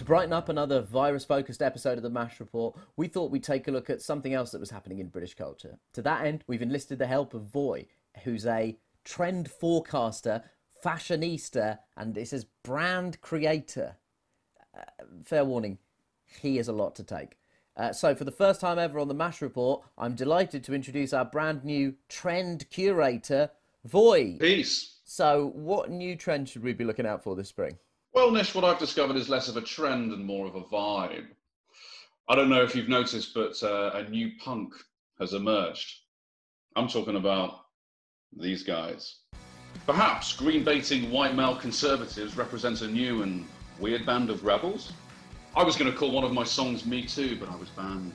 brighten up another virus-focused episode of the MASH Report, we thought we'd take a look at something else that was happening in British culture. To that end, we've enlisted the help of Vöy, who's a trend forecaster, fashionista, and it says brand creator. Fair warning, he has a lot to take. So for the first time ever on the MASH Report, I'm delighted to introduce our brand new trend curator, Vöy. Peace. So what new trend should we be looking out for this spring? Well, Nish, what I've discovered is less of a trend and more of a vibe. I don't know if you've noticed, but a new punk has emerged. I'm talking about these guys. Perhaps green-baiting white male conservatives represent a new and weird band of rebels? I was going to call one of my songs Me Too, but I was banned.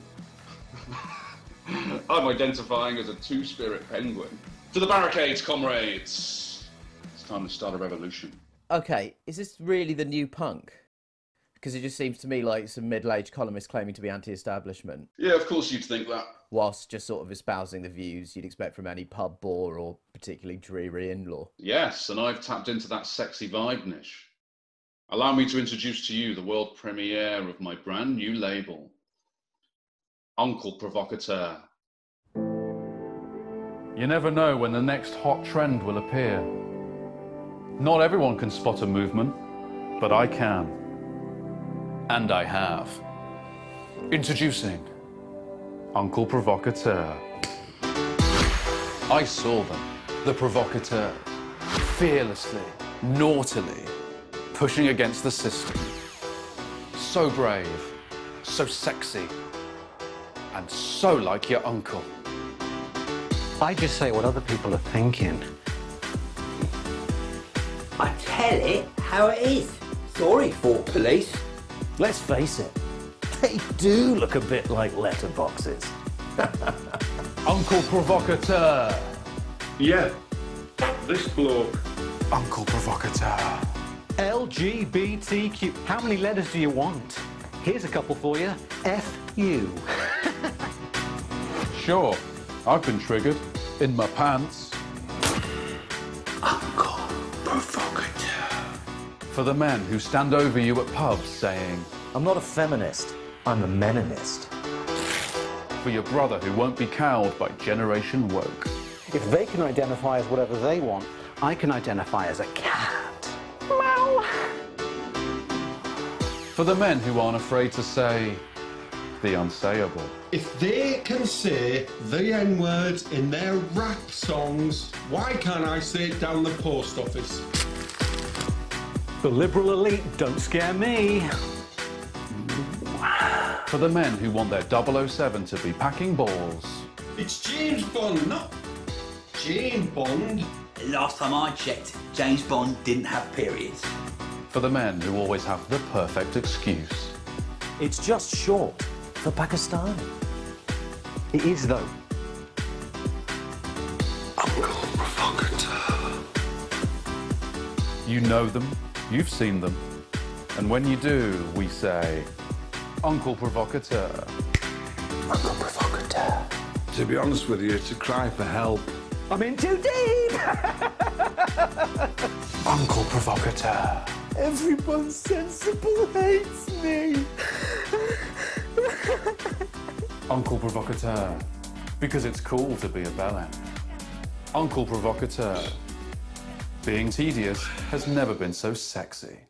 I'm identifying as a two-spirit penguin. To the barricades, comrades! It's time to start a revolution. Okay, is this really the new punk? Because it just seems to me like some middle-aged columnists claiming to be anti-establishment. Yeah, of course you'd think that. Whilst just sort of espousing the views you'd expect from any pub bore or particularly dreary in-law. Yes, and I've tapped into that sexy vibe, Nish. Allow me to introduce to you the world premiere of my brand new label, Uncle Provocateur. You never know when the next hot trend will appear. Not everyone can spot a movement, but I can. And I have. Introducing Uncle Provocateur. I saw them, the Provocateur, fearlessly, naughtily, pushing against the system. So brave, so sexy, and so like your uncle. I just say what other people are thinking. I tell it how it is. Sorry, Fort Police. Let's face it, they do look a bit like letterboxes. Uncle Provocateur. Yeah, this bloke. Uncle Provocateur. LGBTQ. How many letters do you want? Here's a couple for you. F-U. Sure, I've been triggered. In my pants. Uncle Provocateur. For the men who stand over you at pubs saying, I'm not a feminist, I'm a meninist. for your brother who won't be cowed by Generation Woke. If they can identify as whatever they want, I can identify as a cat. Meow. For the men who aren't afraid to say the unsayable. If they can say the N-word in their rap songs, why can't I say it down the post office? The liberal elite don't scare me. For the men who want their 007 to be packing balls. It's James Bond, not Jane Bond. Last time I checked, James Bond didn't have periods. For the men who always have the perfect excuse. It's just short for Pakistani. It is, though. Uncle Provocateur. You know them, you've seen them, and when you do, we say, Uncle Provocateur. Uncle Provocateur. To be honest with you, it's a cry for help. I'm in too deep! Uncle Provocateur. Everyone sensible hates me. Uncle Provocateur. Because it's cool to be a bellend. Uncle Provocateur. Being tedious has never been so sexy.